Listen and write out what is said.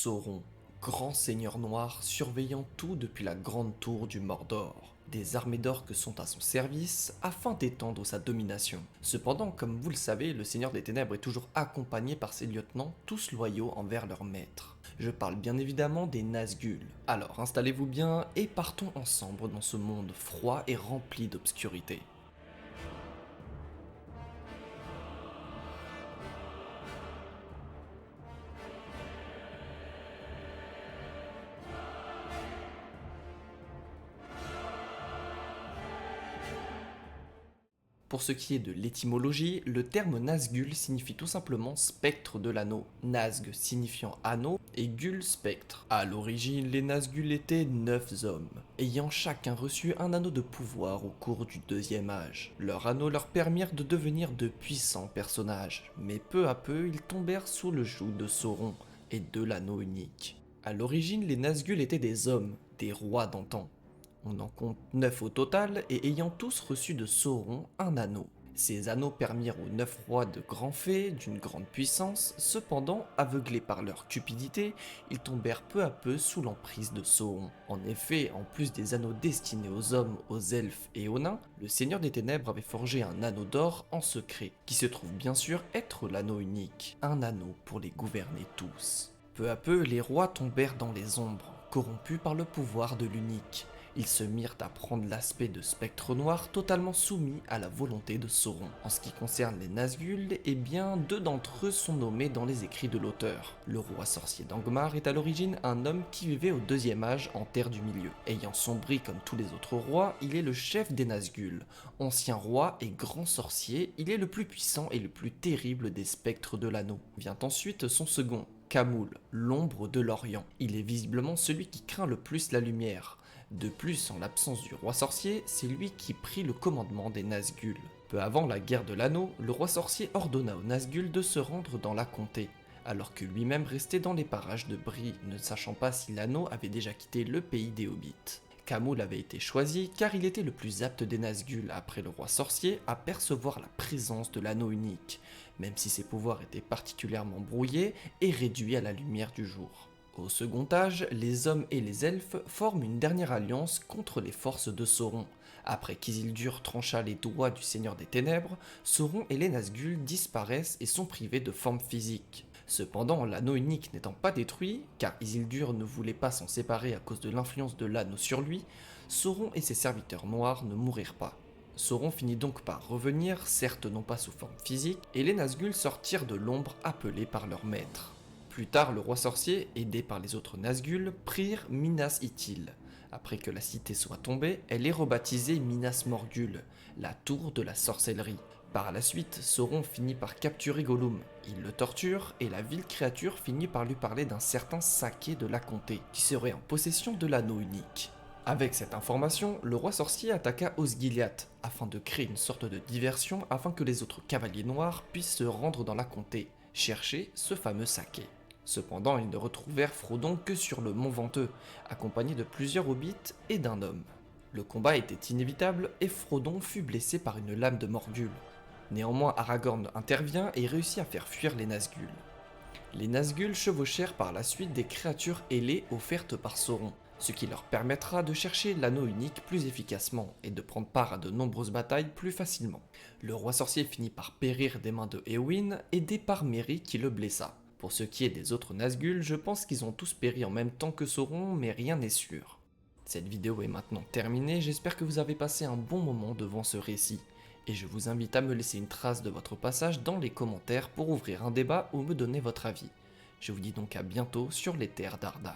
Sauron, grand seigneur noir surveillant tout depuis la grande tour du Mordor. Des armées d'orques sont à son service afin d'étendre sa domination. Cependant, comme vous le savez, le seigneur des ténèbres est toujours accompagné par ses lieutenants, tous loyaux envers leur maître. Je parle bien évidemment des Nazgûl. Alors installez-vous bien et partons ensemble dans ce monde froid et rempli d'obscurité. Pour ce qui est de l'étymologie, le terme Nazgûl signifie tout simplement spectre de l'anneau. Nazg signifiant anneau et Gûl spectre. À l'origine, les Nazgûl étaient 9 hommes, ayant chacun reçu un anneau de pouvoir au cours du deuxième âge. Leurs anneaux leur permirent de devenir de puissants personnages, mais peu à peu ils tombèrent sous le joug de Sauron et de l'anneau unique. À l'origine, les Nazgûl étaient des hommes, des rois d'antan. On en compte 9 au total et ayant tous reçu de Sauron un anneau. Ces anneaux permirent aux 9 rois de grands faits, d'une grande puissance, cependant, aveuglés par leur cupidité, ils tombèrent peu à peu sous l'emprise de Sauron. En effet, en plus des anneaux destinés aux hommes, aux elfes et aux nains, le Seigneur des Ténèbres avait forgé un anneau d'or en secret, qui se trouve bien sûr être l'anneau unique, un anneau pour les gouverner tous. Peu à peu, les rois tombèrent dans les ombres, corrompus par le pouvoir de l'unique. Ils se mirent à prendre l'aspect de spectres noirs totalement soumis à la volonté de Sauron. En ce qui concerne les Nazgûl, eh bien, 2 d'entre eux sont nommés dans les écrits de l'auteur. Le roi sorcier d'Angmar est à l'origine un homme qui vivait au deuxième âge en Terre du Milieu. Ayant sombré comme tous les autres rois, il est le chef des Nazgûl. Ancien roi et grand sorcier, il est le plus puissant et le plus terrible des spectres de l'anneau. Vient ensuite son second, Khamûl, l'ombre de l'Orient. Il est visiblement celui qui craint le plus la lumière. De plus, en l'absence du roi sorcier, c'est lui qui prit le commandement des Nazgûl. Peu avant la guerre de l'anneau, le roi sorcier ordonna aux Nazgûl de se rendre dans la comté, alors que lui-même restait dans les parages de Bree, ne sachant pas si l'anneau avait déjà quitté le pays des Hobbits. Khamûl avait été choisi car il était le plus apte des Nazgûl après le roi sorcier à percevoir la présence de l'anneau unique, même si ses pouvoirs étaient particulièrement brouillés et réduits à la lumière du jour. Au second âge, les hommes et les elfes forment une dernière alliance contre les forces de Sauron. Après qu'Isildur trancha les doigts du Seigneur des Ténèbres, Sauron et les Nazgûl disparaissent et sont privés de forme physique. Cependant, l'anneau unique n'étant pas détruit, car Isildur ne voulait pas s'en séparer à cause de l'influence de l'anneau sur lui, Sauron et ses serviteurs noirs ne mourirent pas. Sauron finit donc par revenir, certes non pas sous forme physique, et les Nazgûl sortirent de l'ombre appelés par leur maître. Plus tard, le roi sorcier, aidé par les autres Nazgûl, prirent Minas Ithil. Après que la cité soit tombée, elle est rebaptisée Minas Morgul, la tour de la sorcellerie. Par la suite, Sauron finit par capturer Gollum. Il le torture et la vile créature finit par lui parler d'un certain Saké de la comté, qui serait en possession de l'anneau unique. Avec cette information, le roi sorcier attaqua Osgiliath, afin de créer une sorte de diversion afin que les autres cavaliers noirs puissent se rendre dans la comté, chercher ce fameux Saké. Cependant, ils ne retrouvèrent Frodon que sur le mont Venteux, accompagné de plusieurs hobbits et d'un homme. Le combat était inévitable et Frodon fut blessé par une lame de Morgul. Néanmoins, Aragorn intervient et réussit à faire fuir les Nazgûl. Les Nazgûl chevauchèrent par la suite des créatures ailées offertes par Sauron, ce qui leur permettra de chercher l'anneau unique plus efficacement et de prendre part à de nombreuses batailles plus facilement. Le roi sorcier finit par périr des mains de Éowyn, aidé par Merry qui le blessa. Pour ce qui est des autres Nazgûl, je pense qu'ils ont tous péri en même temps que Sauron, mais rien n'est sûr. Cette vidéo est maintenant terminée, j'espère que vous avez passé un bon moment devant ce récit, et je vous invite à me laisser une trace de votre passage dans les commentaires pour ouvrir un débat ou me donner votre avis. Je vous dis donc à bientôt sur les terres d'Arda.